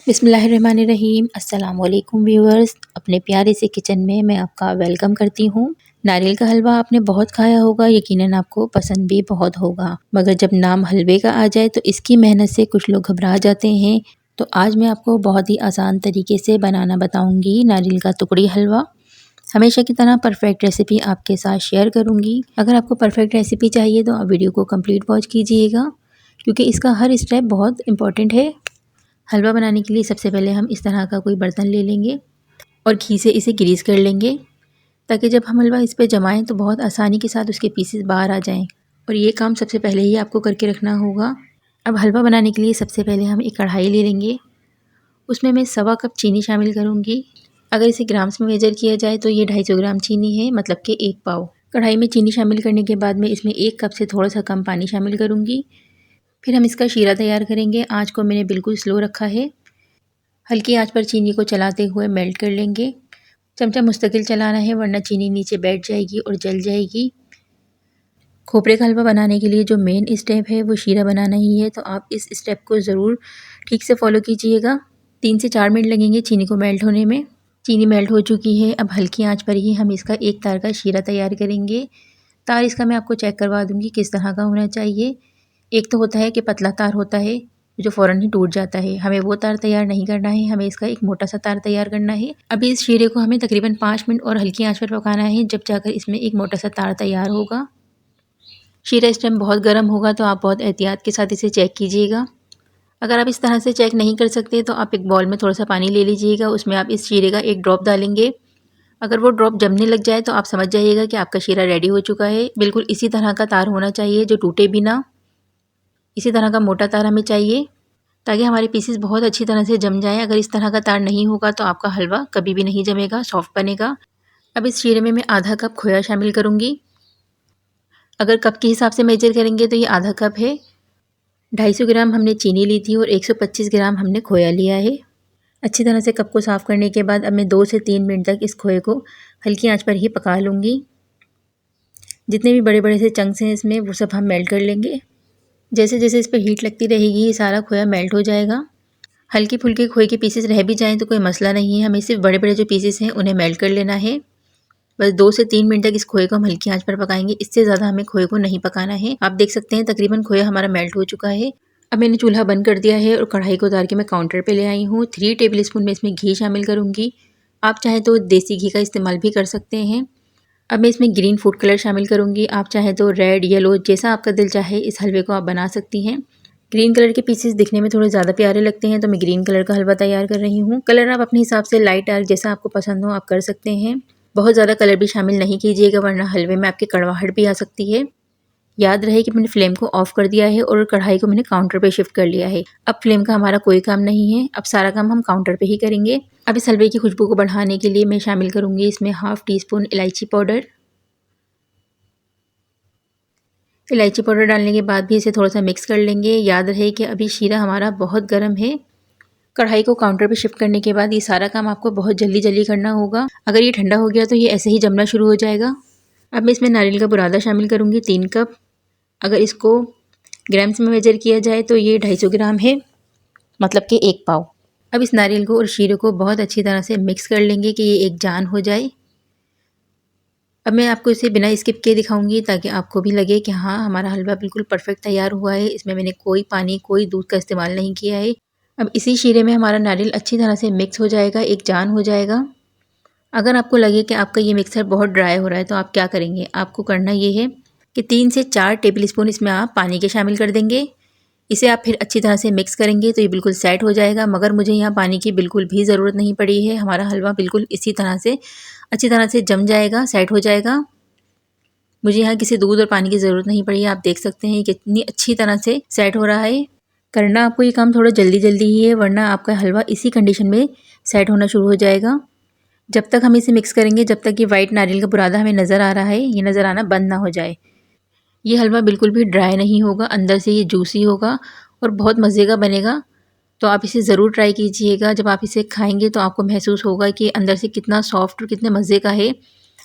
बिस्मिल्लाहिर्रहमानिर्रहीम। अस्सलाम वालेकुम व्यूअर्स, अपने प्यारे से किचन में मैं आपका वेलकम करती हूँ। नारियल का हलवा आपने बहुत खाया होगा, यकीनन आपको पसंद भी बहुत होगा, मगर जब नाम हलवे का आ जाए तो इसकी मेहनत से कुछ लोग घबरा जाते हैं। तो आज मैं आपको बहुत ही आसान तरीके से बनाना बताऊँगी नारियल का टुकड़ी हलवा। हमेशा की तरह परफेक्ट रेसिपी आपके साथ शेयर करूँगी। अगर आपको परफेक्ट रेसिपी चाहिए तो आप वीडियो को कंप्लीट वॉच कीजिएगा, क्योंकि इसका हर स्टेप बहुत इंपॉर्टेंट है। हलवा बनाने के लिए सबसे पहले हम इस तरह का कोई बर्तन ले लेंगे और घी से इसे ग्रीस कर लेंगे, ताकि जब हम हलवा इस पर जमाएं तो बहुत आसानी के साथ उसके पीसेस बाहर आ जाएं। और ये काम सबसे पहले ही आपको करके रखना होगा। अब हलवा बनाने के लिए सबसे पहले हम एक कढ़ाई ले लेंगे, उसमें मैं 1.25 कप चीनी शामिल करूँगी। अगर इसे ग्राम्स में मेजर किया जाए तो ये 250 ग्राम चीनी है, मतलब कि 1 पाव। कढ़ाई में चीनी शामिल करने के बाद मैं इसमें 1 कप से थोड़ा सा कम पानी शामिल करूँगी। फिर हम इसका शीरा तैयार करेंगे। आँच को मैंने बिल्कुल स्लो रखा है। हल्की आंच पर चीनी को चलाते हुए मेल्ट कर लेंगे। चमचा मुस्तकिल चलाना है, वरना चीनी नीचे बैठ जाएगी और जल जाएगी। खोपरे का हलवा बनाने के लिए जो मेन स्टेप है वो शीरा बनाना ही है, तो आप इस स्टेप को ज़रूर ठीक से फॉलो कीजिएगा। 3 से 4 मिनट लगेंगे चीनी को मेल्ट होने में। चीनी मेल्ट हो चुकी है। अब हल्की आंच पर ही हम इसका एक तार का शीरा तैयार करेंगे। तार इसका मैं आपको चेक करवा दूँगी किस तरह का होना चाहिए। एक तो होता है कि पतला तार होता है जो फ़ौरन ही टूट जाता है, हमें वो तार तैयार नहीं करना है, हमें इसका एक मोटा सा तार तैयार करना है। अभी इस शीरे को हमें तकरीबन 5 मिनट और हल्की आंच पर पकाना है, जब जाकर इसमें एक मोटा सा तार तैयार होगा। शीरा इस टाइम बहुत गर्म होगा, तो आप बहुत एहतियात के साथ इसे चेक कीजिएगा। अगर आप इस तरह से चेक नहीं कर सकते तो आप एक बाउल में थोड़ा सा पानी ले लीजिएगा, उसमें आप इस शीरे का एक ड्रॉप डालेंगे। अगर वो ड्रॉप जमने लग जाए तो आप समझ जाइएगा कि आपका शीरा रेडी हो चुका है। बिल्कुल इसी तरह का तार होना चाहिए जो टूटे भी ना। इसी तरह का मोटा तार हमें चाहिए, ताकि हमारे पीसेस बहुत अच्छी तरह से जम जाएं। अगर इस तरह का तार नहीं होगा तो आपका हलवा कभी भी नहीं जमेगा, सॉफ्ट बनेगा। अब इस शीरे में मैं आधा कप खोया शामिल करूँगी। अगर कप के हिसाब से मेजर करेंगे तो ये आधा कप है। 250 ग्राम हमने चीनी ली थी और 125 ग्राम हमने खोया लिया है। अच्छी तरह से कप को साफ़ करने के बाद अब मैं 2 से 3 मिनट तक इस खोए को हल्की आंच पर ही पका लूँगी। जितने भी बड़े बड़े से चंक्स हैं इसमें वो सब हम मेल्ट कर लेंगे। जैसे जैसे इस पर हीट लगती रहेगी ये सारा खोया मेल्ट हो जाएगा। हल्के फुल्के खोए के पीसेस रह भी जाएं तो कोई मसला नहीं है, हमें सिर्फ बड़े बड़े जो पीसेस हैं उन्हें मेल्ट कर लेना है। बस 2 से 3 मिनट तक इस खोए को हम हल्की आंच पर पकाएंगे, इससे ज़्यादा हमें खोए को नहीं पकाना है। आप देख सकते हैं तकरीबन खोया हमारा मेल्ट हो चुका है। अब मैंने चूल्हा बंद कर दिया है और कढ़ाई को उतार के मैं काउंटर पे ले आई हूँ। 3 टेबल स्पून में इसमें घी शामिल करूँगी। आप चाहें तो देसी घी का इस्तेमाल भी कर सकते हैं। अब मैं इसमें ग्रीन फूड कलर शामिल करूँगी। आप चाहें तो रेड, येलो, जैसा आपका दिल चाहे इस हलवे को आप बना सकती हैं। ग्रीन कलर के पीसेस दिखने में थोड़े ज़्यादा प्यारे लगते हैं, तो मैं ग्रीन कलर का हलवा तैयार कर रही हूँ। कलर आप अपने हिसाब से लाइट डार्क जैसा आपको पसंद हो आप कर सकते हैं। बहुत ज़्यादा कलर भी शामिल नहीं कीजिएगा, वरना हलवे में आपकी कड़वाहट भी आ सकती है। याद रहे कि मैंने फ्लेम को ऑफ कर दिया है और कढ़ाई को मैंने काउंटर पे शिफ्ट कर लिया है। अब फ्लेम का हमारा कोई काम नहीं है, अब सारा काम हम काउंटर पे ही करेंगे। अब इस हलवे की खुशबू को बढ़ाने के लिए मैं शामिल करूँगी इसमें ½ टीस्पून इलायची पाउडर। इलायची पाउडर डालने के बाद भी इसे थोड़ा सा मिक्स कर लेंगे। याद रहे कि अभी शीरा हमारा बहुत गर्म है। कढ़ाई को काउंटर पे शिफ्ट करने के बाद ये सारा काम आपको बहुत जल्दी जल्दी करना होगा। अगर ये ठंडा हो गया तो ये ऐसे ही जमना शुरू हो जाएगा। अब मैं इसमें नारियल का बुरादा शामिल करूँगी 3 कप। अगर इसको ग्राम्स में मेजर किया जाए तो ये 250 ग्राम है, मतलब कि 1 पाव। अब इस नारियल को और शीरे को बहुत अच्छी तरह से मिक्स कर लेंगे कि ये एक जान हो जाए। अब मैं आपको इसे बिना स्किप किए दिखाऊंगी, ताकि आपको भी लगे कि हाँ हमारा हलवा बिल्कुल परफेक्ट तैयार हुआ है। इसमें मैंने कोई पानी, कोई दूध का इस्तेमाल नहीं किया है। अब इसी शीरे में हमारा नारियल अच्छी तरह से मिक्स हो जाएगा, एक जान हो जाएगा। अगर आपको लगे कि आपका ये मिक्सर बहुत ड्राई हो रहा है तो आप क्या करेंगे, आपको करना ये है कि 3 से 4 टेबल स्पून इसमें आप पानी के शामिल कर देंगे। इसे आप फिर अच्छी तरह से मिक्स करेंगे तो ये बिल्कुल सेट हो जाएगा। मगर मुझे यहाँ पानी की बिल्कुल भी ज़रूरत नहीं पड़ी है। हमारा हलवा बिल्कुल इसी तरह से अच्छी तरह से जम जाएगा, सेट हो जाएगा। मुझे यहाँ किसी दूध और पानी की ज़रूरत नहीं पड़ी है। आप देख सकते हैं कितनी अच्छी तरह से सेट हो रहा है। करना आपको ये काम थोड़ा जल्दी जल्दी ही है, वरना आपका हलवा इसी कंडीशन में सेट होना शुरू हो जाएगा। जब तक हम इसे मिक्स करेंगे, जब तक ये वाइट नारियल का बुरादा हमें नज़र आ रहा है, ये नज़र आना बंद ना हो जाए। ये हलवा बिल्कुल भी ड्राई नहीं होगा, अंदर से ये जूसी होगा और बहुत मज़े का बनेगा। तो आप इसे ज़रूर ट्राई कीजिएगा। जब आप इसे खाएंगे तो आपको महसूस होगा कि अंदर से कितना सॉफ्ट और कितने मज़े का है।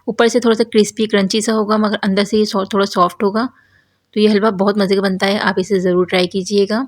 ऊपर से थोड़ा सा क्रिस्पी क्रंची सा होगा, मगर अंदर से ये थोड़ा सॉफ्ट होगा। तो ये हलवा बहुत मज़े का बनता है, आप इसे ज़रूर ट्राई कीजिएगा।